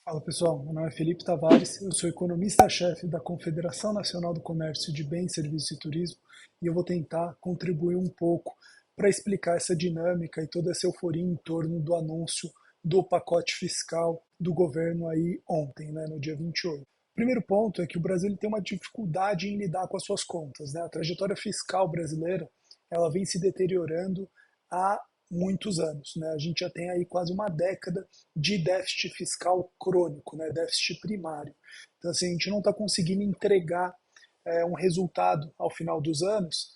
Fala pessoal, meu nome é Felipe Tavares, eu sou economista-chefe da Confederação Nacional do Comércio de Bens, Serviços e Turismo e eu vou tentar contribuir um pouco para explicar essa dinâmica e toda essa euforia em torno do anúncio do pacote fiscal do governo aí ontem, né, no dia 28. O primeiro ponto é que o Brasil tem uma dificuldade em lidar com as suas contas, né? A trajetória fiscal brasileira ela vem se deteriorando há muitos anos, né? A gente já tem aí quase uma década de déficit fiscal crônico, né? Déficit primário. Então, assim, a gente não está conseguindo entregar um resultado ao final dos anos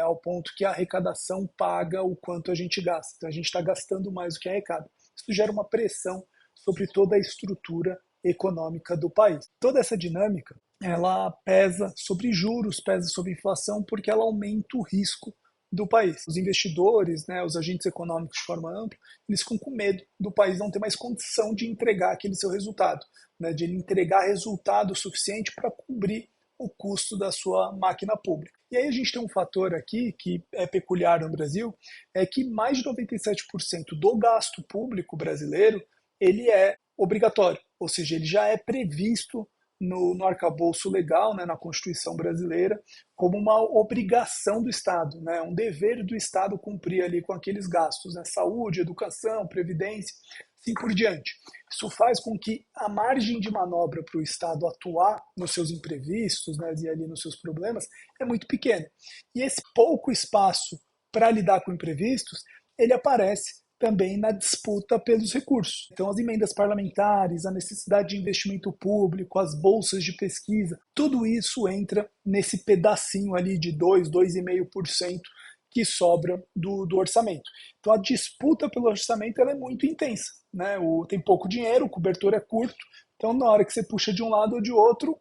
ao ponto que a arrecadação paga o quanto a gente gasta. Então, a gente está gastando mais do que arrecada. Isso gera uma pressão sobre toda a estrutura econômica do país. Toda essa dinâmica, ela pesa sobre juros, pesa sobre inflação, porque ela aumenta o risco do país. Os investidores, né, os agentes econômicos de forma ampla, eles ficam com medo do país não ter mais condição de entregar aquele seu resultado, né, de ele entregar resultado suficiente para cobrir o custo da sua máquina pública. E aí a gente tem um fator aqui que é peculiar no Brasil, é que mais de 97% do gasto público brasileiro, ele é obrigatório, ou seja, ele já é previsto no arcabouço legal, né, na Constituição brasileira, como uma obrigação do Estado, né, um dever do Estado cumprir ali com aqueles gastos, né, saúde, educação, previdência, assim por diante. Isso faz com que a margem de manobra para o Estado atuar nos seus imprevistos, né, e ali nos seus problemas é muito pequena. E esse pouco espaço para lidar com imprevistos, ele aparece também na disputa pelos recursos. Então, as emendas parlamentares, a necessidade de investimento público, as bolsas de pesquisa, tudo isso entra nesse pedacinho ali de 2, 2,5% que sobra do orçamento. Então, a disputa pelo orçamento ela é muito intensa. Né? Tem pouco dinheiro, o cobertor é curto, então, na hora que você puxa de um lado ou de outro,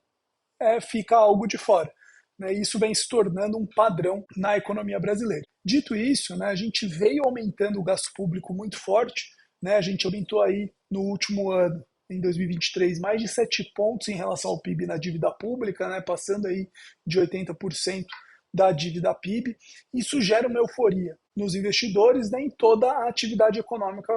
fica algo de fora. Né? Isso vem se tornando um padrão na economia brasileira. Dito isso, né, a gente veio aumentando o gasto público muito forte, né, a gente aumentou aí no último ano, em 2023, mais de 7 pontos em relação ao PIB na dívida pública, né, passando aí de 80% da dívida PIB. Isso gera uma euforia nos investidores, né, em toda a atividade econômica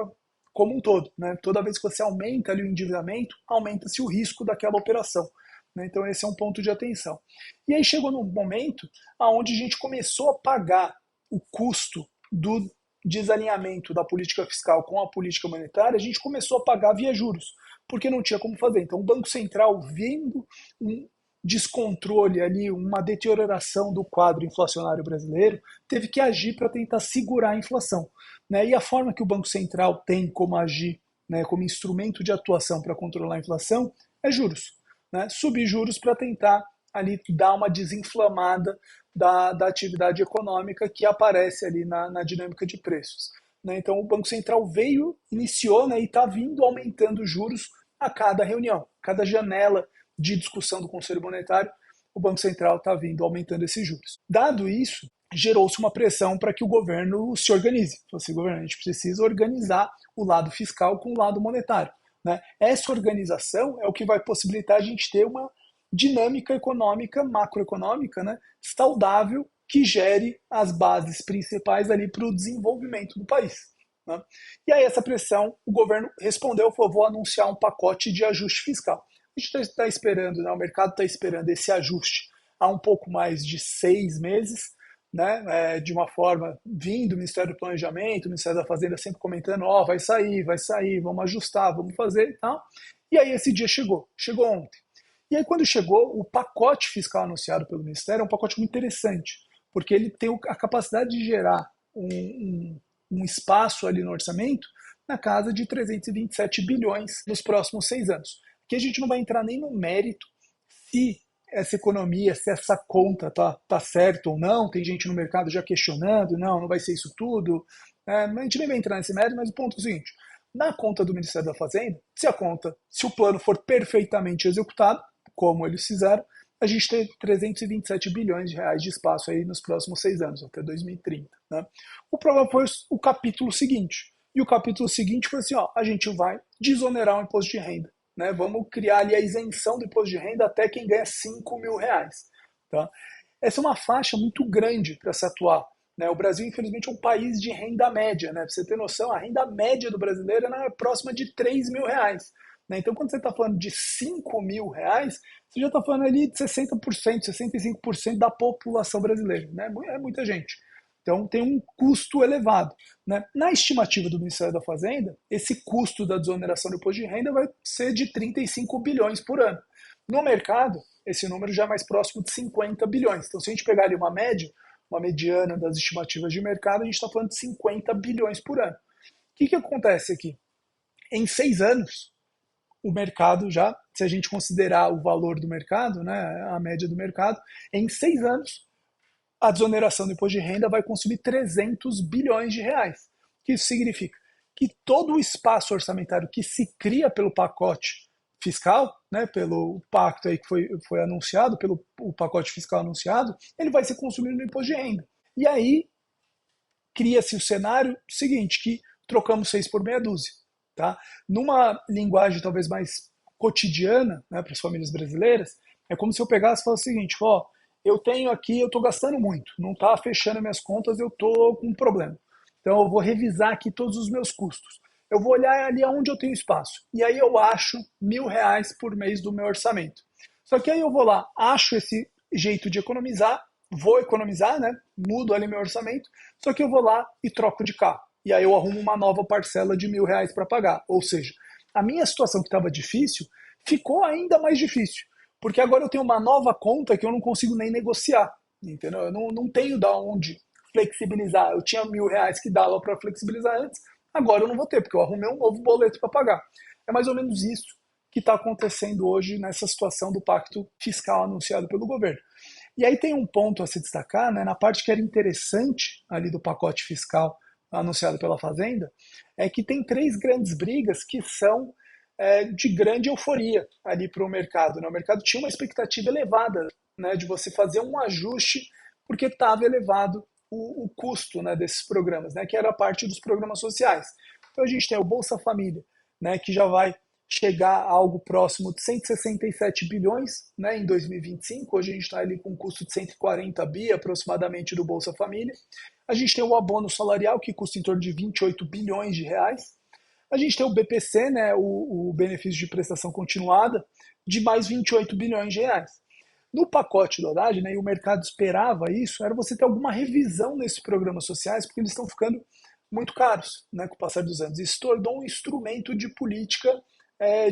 como um todo. Né? Toda vez que você aumenta ali o endividamento, aumenta-se o risco daquela operação. Então esse é um ponto de atenção. E aí chegou num momento onde a gente começou a pagar o custo do desalinhamento da política fiscal com a política monetária, a gente começou a pagar via juros, porque não tinha como fazer. Então o Banco Central, vendo um descontrole ali, uma deterioração do quadro inflacionário brasileiro, teve que agir para tentar segurar a inflação. E a forma que o Banco Central tem como agir, como instrumento de atuação para controlar a inflação, é juros. Subir juros para tentar ali dar uma desinflamada da atividade econômica que aparece ali na dinâmica de preços. Então o Banco Central iniciou e está vindo aumentando juros a cada reunião, cada janela de discussão do Conselho Monetário, o Banco Central está vindo aumentando esses juros. Dado isso, gerou-se uma pressão para que o governo se organize. Então, assim, governo, a gente precisa organizar o lado fiscal com o lado monetário. Essa organização é o que vai possibilitar a gente ter uma dinâmica econômica, macroeconômica, saudável, que gere as bases principais ali para o desenvolvimento do país. E aí essa pressão, o governo respondeu, falou, vou anunciar um pacote de ajuste fiscal. A gente está esperando, o mercado está esperando esse ajuste há um pouco mais de 6 meses, de uma forma vindo do Ministério do Planejamento, o Ministério da Fazenda sempre comentando, vai sair, vamos ajustar, vamos fazer e tal. E aí esse dia chegou ontem. E aí quando chegou, o pacote fiscal anunciado pelo Ministério é um pacote muito interessante, porque ele tem a capacidade de gerar um espaço ali no orçamento na casa de 327 bilhões nos próximos 6 anos. Aqui a gente não vai entrar nem no mérito se essa economia, se essa conta tá certo ou não, tem gente no mercado já questionando, não vai ser isso tudo, a gente nem vai entrar nesse mérito, mas o ponto é o seguinte, na conta do Ministério da Fazenda, se o plano for perfeitamente executado, como eles fizeram, a gente tem 327 bilhões de reais de espaço aí nos próximos 6 anos, até 2030. O problema foi o capítulo seguinte, e o capítulo seguinte foi assim, a gente vai desonerar o imposto de renda. Vamos criar ali a isenção do imposto de renda até quem ganha 5 mil reais. Tá? Essa é uma faixa muito grande para se atuar. O Brasil, infelizmente, é um país de renda média. Para você ter noção, a renda média do brasileiro é próxima de 3 mil reais. né? Então, quando você está falando de R$ 5.000, você já está falando ali de 60%, 65% da população brasileira, né? É muita gente. Então, tem um custo elevado, né? Na estimativa do Ministério da Fazenda, esse custo da desoneração do imposto de renda vai ser de 35 bilhões por ano. No mercado, esse número já é mais próximo de 50 bilhões. Então, se a gente pegar ali uma média, uma mediana das estimativas de mercado, a gente está falando de 50 bilhões por ano. O que acontece aqui? Em 6 anos, o mercado já, se a gente considerar o valor do mercado, né, a média do mercado, em 6 anos, a desoneração do imposto de renda vai consumir 300 bilhões de reais. O que isso significa? Que todo o espaço orçamentário que se cria pelo pacote fiscal, né, pelo pacto aí que foi anunciado, pelo o pacote fiscal anunciado, ele vai ser consumido no imposto de renda. E aí cria-se o cenário seguinte, que trocamos 6 por meia dúzia. Tá? Numa linguagem talvez mais cotidiana, né, para as famílias brasileiras, é como se eu pegasse e falasse o seguinte, ó, eu tenho aqui, eu estou gastando muito, não está fechando minhas contas, eu estou com um problema. Então eu vou revisar aqui todos os meus custos. Eu vou olhar ali aonde eu tenho espaço. E aí eu acho R$ 1.000 por mês do meu orçamento. Só que aí eu vou lá, acho esse jeito de economizar, vou economizar, né? Mudo ali meu orçamento, só que eu vou lá e troco de carro. E aí eu arrumo uma nova parcela de R$ 1.000 para pagar. Ou seja, a minha situação que estava difícil ficou ainda mais difícil. Porque agora eu tenho uma nova conta que eu não consigo nem negociar. Entendeu? Eu não tenho da onde flexibilizar. Eu tinha R$ 1.000 que dava para flexibilizar antes, agora eu não vou ter, porque eu arrumei um novo boleto para pagar. É mais ou menos isso que está acontecendo hoje nessa situação do pacto fiscal anunciado pelo governo. E aí tem um ponto a se destacar, né, na parte que era interessante ali do pacote fiscal anunciado pela Fazenda, é que tem três grandes brigas que são de grande euforia ali para o mercado. Né? O mercado tinha uma expectativa elevada, né, de você fazer um ajuste porque estava elevado o custo, né, desses programas, né, que era parte dos programas sociais. Então a gente tem o Bolsa Família, né, que já vai chegar a algo próximo de 167 bilhões, né, em 2025. Hoje a gente está ali com um custo de 140 bi aproximadamente do Bolsa Família. A gente tem o abono salarial, que custa em torno de 28 bilhões de reais. A gente tem o BPC, né, o benefício de prestação continuada, de mais 28 bilhões de reais. No pacote do Haddad, né, e o mercado esperava isso, era você ter alguma revisão nesses programas sociais, porque eles estão ficando muito caros, né, com o passar dos anos. Isso tornou um instrumento de política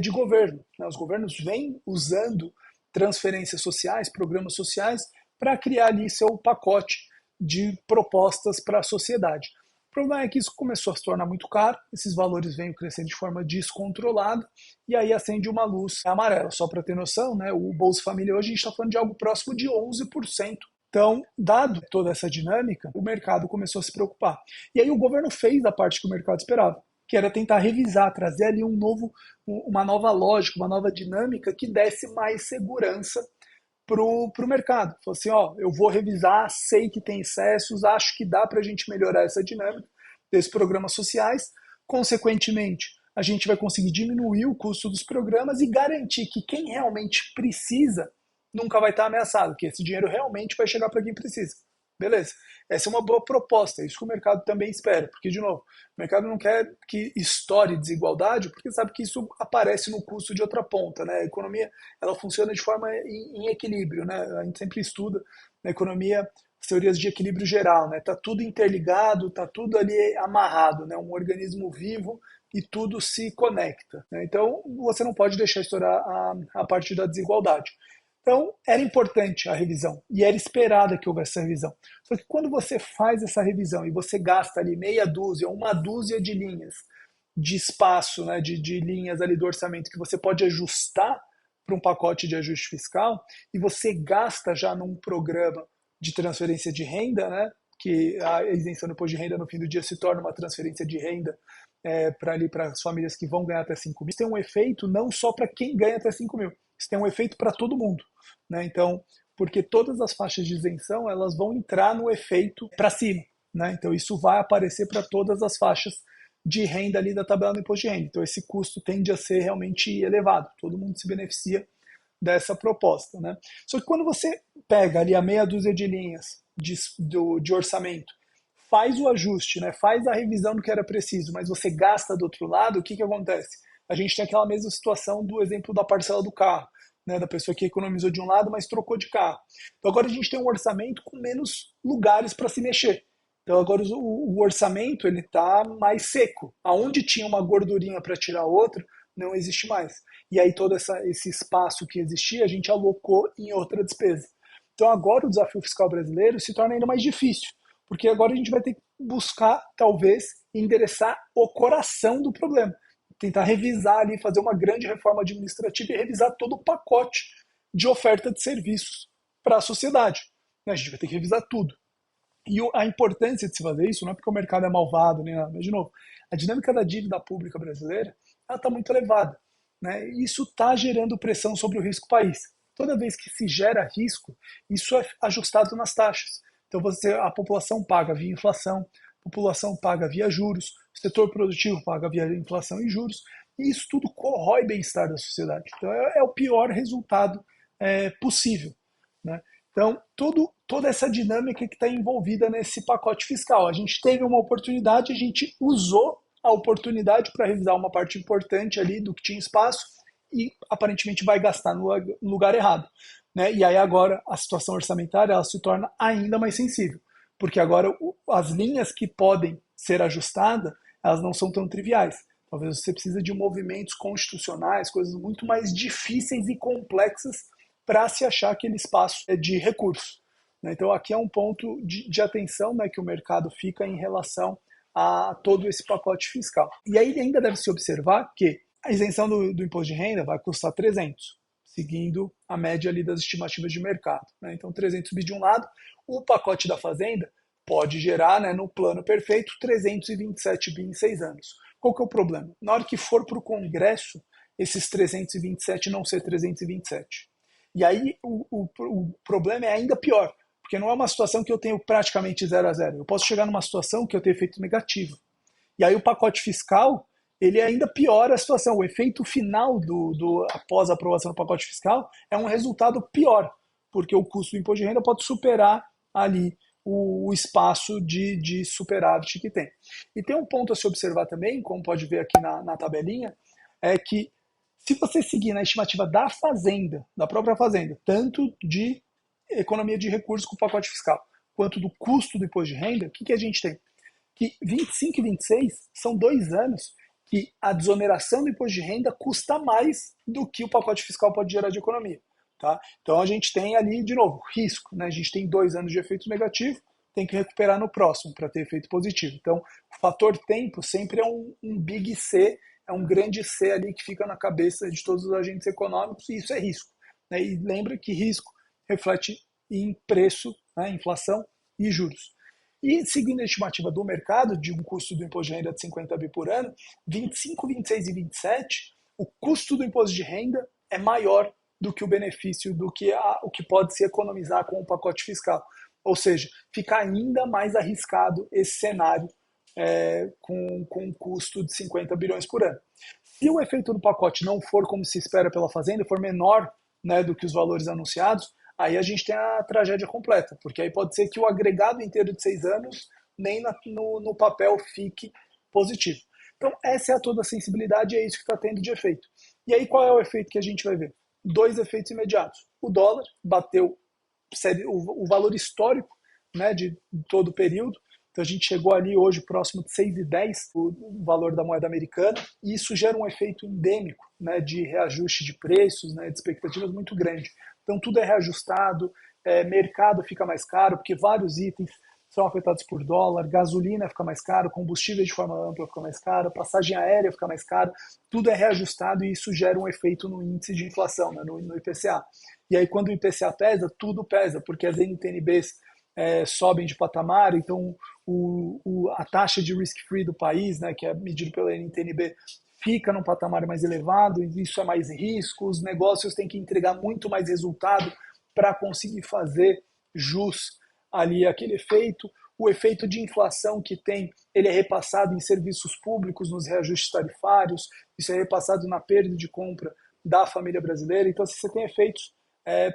de governo. Né? Os governos vêm usando transferências sociais, programas sociais, para criar ali seu pacote de propostas para a sociedade. O problema é que isso começou a se tornar muito caro, esses valores vêm crescendo de forma descontrolada, e aí acende uma luz amarela. Só para ter noção, né, o Bolsa Família hoje a gente está falando de algo próximo de 11%. Então, dado toda essa dinâmica, o mercado começou a se preocupar. E aí o governo fez a parte que o mercado esperava, que era tentar revisar, trazer ali uma nova lógica, uma nova dinâmica que desse mais segurança para o mercado. Falou assim, ó, eu vou revisar, sei que tem excessos, acho que dá para a gente melhorar essa dinâmica desses programas sociais. Consequentemente, a gente vai conseguir diminuir o custo dos programas e garantir que quem realmente precisa nunca vai estar ameaçado, que esse dinheiro realmente vai chegar para quem precisa. Beleza. Essa é uma boa proposta, é isso que o mercado também espera, porque, de novo, o mercado não quer que estoure desigualdade, porque sabe que isso aparece no custo de outra ponta, né? A economia, ela funciona de forma em equilíbrio, né? A gente sempre estuda na economia as teorias de equilíbrio geral, né? Tá tudo interligado, tá tudo ali amarrado, né? Um organismo vivo e tudo se conecta, né? Então, você não pode deixar estourar a parte da desigualdade. Então, era importante a revisão e era esperada que houvesse essa revisão. Só que quando você faz essa revisão e você gasta ali meia dúzia, uma dúzia de linhas de espaço, né, de linhas ali do orçamento que você pode ajustar para um pacote de ajuste fiscal e você gasta já num programa de transferência de renda, né, que a isenção do imposto de renda no fim do dia se torna uma transferência de renda para as famílias que vão ganhar até 5 mil. Isso tem um efeito não só para quem ganha até 5 mil, isso tem um efeito para todo mundo. Né? Então, porque todas as faixas de isenção elas vão entrar no efeito para cima. Né? Então, isso vai aparecer para todas as faixas de renda ali da tabela do imposto de renda. Então, esse custo tende a ser realmente elevado. Todo mundo se beneficia dessa proposta. Né? Só que quando você pega ali a meia dúzia de linhas de orçamento, faz o ajuste, né? Faz a revisão do que era preciso, mas você gasta do outro lado, o que acontece? a gente tem aquela mesma situação do exemplo da parcela do carro, né, da pessoa que economizou de um lado, mas trocou de carro. Então agora a gente tem um orçamento com menos lugares para se mexer. Então agora o orçamento ele está mais seco. Aonde tinha uma gordurinha para tirar outra, não existe mais. E aí todo esse espaço que existia, a gente alocou em outra despesa. Então agora o desafio fiscal brasileiro se torna ainda mais difícil, porque agora a gente vai ter que buscar, talvez, endereçar o coração do problema. Tentar revisar ali, fazer uma grande reforma administrativa e revisar todo o pacote de oferta de serviços para a sociedade. A gente vai ter que revisar tudo. E a importância de se fazer isso não é porque o mercado é malvado, nem nada, mas, de novo, a dinâmica da dívida pública brasileira está muito elevada. Né? E isso está gerando pressão sobre o risco país. Toda vez que se gera risco, isso é ajustado nas taxas. Então a população paga via inflação, a população paga via juros, o setor produtivo paga via inflação e juros, e isso tudo corrói o bem-estar da sociedade. Então é o pior resultado possível. Né? Então, toda essa dinâmica que está envolvida nesse pacote fiscal. A gente teve uma oportunidade, a gente usou a oportunidade para revisar uma parte importante ali do que tinha espaço e aparentemente vai gastar no lugar errado. Né? E aí agora a situação orçamentária ela se torna ainda mais sensível, porque agora as linhas que podem ser ajustadas, elas não são tão triviais. Talvez você precise de movimentos constitucionais, coisas muito mais difíceis e complexas para se achar aquele espaço de recurso. Então aqui é um ponto de atenção, né, que o mercado fica em relação a todo esse pacote fiscal. E aí ainda deve se observar que a isenção do imposto de renda vai custar 300, seguindo a média ali das estimativas de mercado. Né? Então 300 bi de um lado, o pacote da Fazenda pode gerar, né, no plano perfeito, 327 bi em 6 anos. Qual que é o problema? Na hora que for para o Congresso, esses 327 não ser 327. E aí o problema é ainda pior, porque não é uma situação que eu tenho praticamente 0 a 0. Eu posso chegar numa situação que eu tenho efeito negativo. E aí o pacote fiscal, ele ainda piora a situação. O efeito final após a aprovação do pacote fiscal é um resultado pior, porque o custo do imposto de renda pode superar ali o espaço de superávit que tem. E tem um ponto a se observar também, como pode ver aqui na tabelinha, é que se você seguir na estimativa da Fazenda, da própria Fazenda, tanto de economia de recursos com o pacote fiscal, quanto do custo do imposto de renda, o que a gente tem? Que 25 e 26 são 2 anos que a desoneração do imposto de renda custa mais do que o pacote fiscal pode gerar de economia. Tá? Então a gente tem ali, de novo, risco. Né? A gente tem 2 anos de efeito negativo, tem que recuperar no próximo para ter efeito positivo. Então o fator tempo sempre é um big C, é um grande C ali que fica na cabeça de todos os agentes econômicos, e isso é risco. Né? E lembra que risco reflete em preço, né, inflação e juros. E seguindo a estimativa do mercado, de um custo do imposto de renda de 50 bi por ano, 25, 26 e 27, o custo do imposto de renda é maior do que o benefício, do que o que pode se economizar com o pacote fiscal. Ou seja, fica ainda mais arriscado esse cenário com um custo de 50 bilhões por ano. Se o efeito do pacote não for como se espera pela Fazenda, for menor, né, do que os valores anunciados, aí a gente tem a tragédia completa, porque aí pode ser que o agregado inteiro de 6 anos nem no papel fique positivo. Então essa é toda a sensibilidade e é isso que está tendo de efeito. E aí qual é o efeito que a gente vai ver? 2 efeitos imediatos. O dólar bateu o valor histórico, né, de todo o período. Então a gente chegou ali hoje próximo de 6,10 o valor da moeda americana, e isso gera um efeito endêmico, né, de reajuste de preços, né, de expectativas muito grande. Então tudo é reajustado, mercado fica mais caro, porque vários itens são afetados por dólar, gasolina fica mais caro, combustível de forma ampla fica mais caro, passagem aérea fica mais caro, tudo é reajustado e isso gera um efeito no índice de inflação, né, no IPCA. E aí quando o IPCA pesa, tudo pesa, porque as NTNBs sobem de patamar, então a taxa de risk-free do país, né, que é medido pela NTNB, fica num patamar mais elevado, e isso é mais risco, os negócios têm que entregar muito mais resultado para conseguir fazer jus ali aquele efeito. O efeito de inflação que tem, ele é repassado em serviços públicos, nos reajustes tarifários, isso é repassado na perda de compra da família brasileira. Então, se você tem efeitos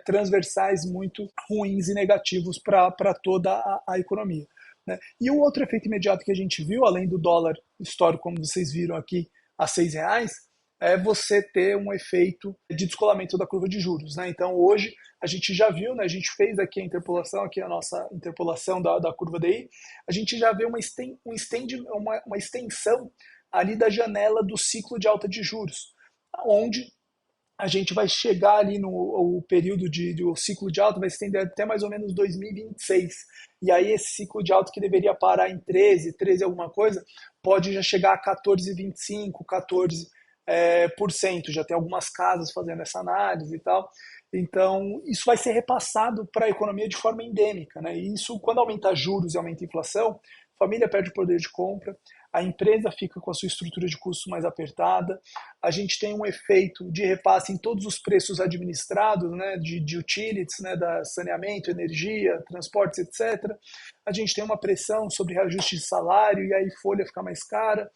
transversais muito ruins e negativos para toda a economia. Né? E o outro efeito imediato que a gente viu, além do dólar histórico, como vocês viram aqui, a R$6, é você ter um efeito de descolamento da curva de juros, né? Então hoje a gente já viu, né? A gente fez aqui a interpolação, aqui a nossa interpolação da curva DI, a gente já vê uma extensão ali da janela do ciclo de alta de juros, onde a gente vai chegar ali no o período do ciclo de alta, vai se estender até mais ou menos 2026. E aí esse ciclo de alta que deveria parar em 13 alguma coisa, pode já chegar a 14,25, 14%. Por cento. Já tem algumas casas fazendo essa análise e tal. Então, isso vai ser repassado para a economia de forma endêmica, né? E isso, quando aumenta juros e aumenta a inflação, a família perde o poder de compra, a empresa fica com a sua estrutura de custos mais apertada, a gente tem um efeito de repasse em todos os preços administrados, né, de utilities, né, da saneamento, energia, transportes, etc. A gente tem uma pressão sobre reajuste de salário e aí folha fica mais cara.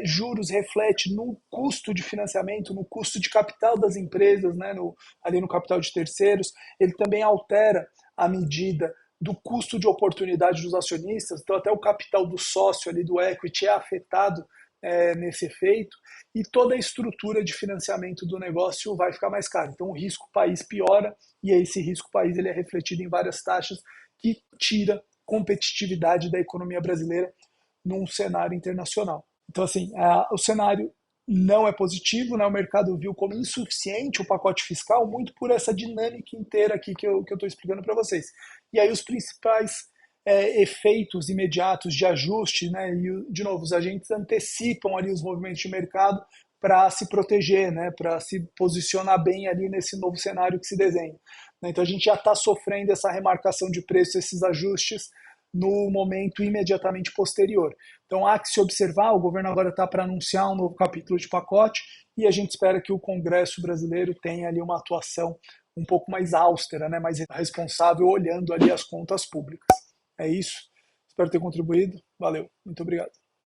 Juros reflete no custo de financiamento, no custo de capital das empresas, né, ali no capital de terceiros. Ele também altera a medida do custo de oportunidade dos acionistas, então até o capital do sócio ali do equity é afetado nesse efeito, e toda a estrutura de financiamento do negócio vai ficar mais cara. Então o risco país piora, e esse risco país ele é refletido em várias taxas que tira competitividade da economia brasileira num cenário internacional. Então, assim, o cenário não é positivo, né? O mercado viu como insuficiente o pacote fiscal, muito por essa dinâmica inteira aqui que eu estou explicando para vocês. E aí os principais efeitos imediatos de ajuste, né? E, de novo, os agentes antecipam ali os movimentos de mercado para se proteger, né? Para se posicionar bem ali nesse novo cenário que se desenha. Então a gente já está sofrendo essa remarcação de preço, esses ajustes no momento imediatamente posterior. Então há que se observar, o governo agora está para anunciar um novo capítulo de pacote e a gente espera que o Congresso brasileiro tenha ali uma atuação um pouco mais austera, né, mais responsável, olhando ali as contas públicas. É isso. Espero ter contribuído. Valeu. Muito obrigado.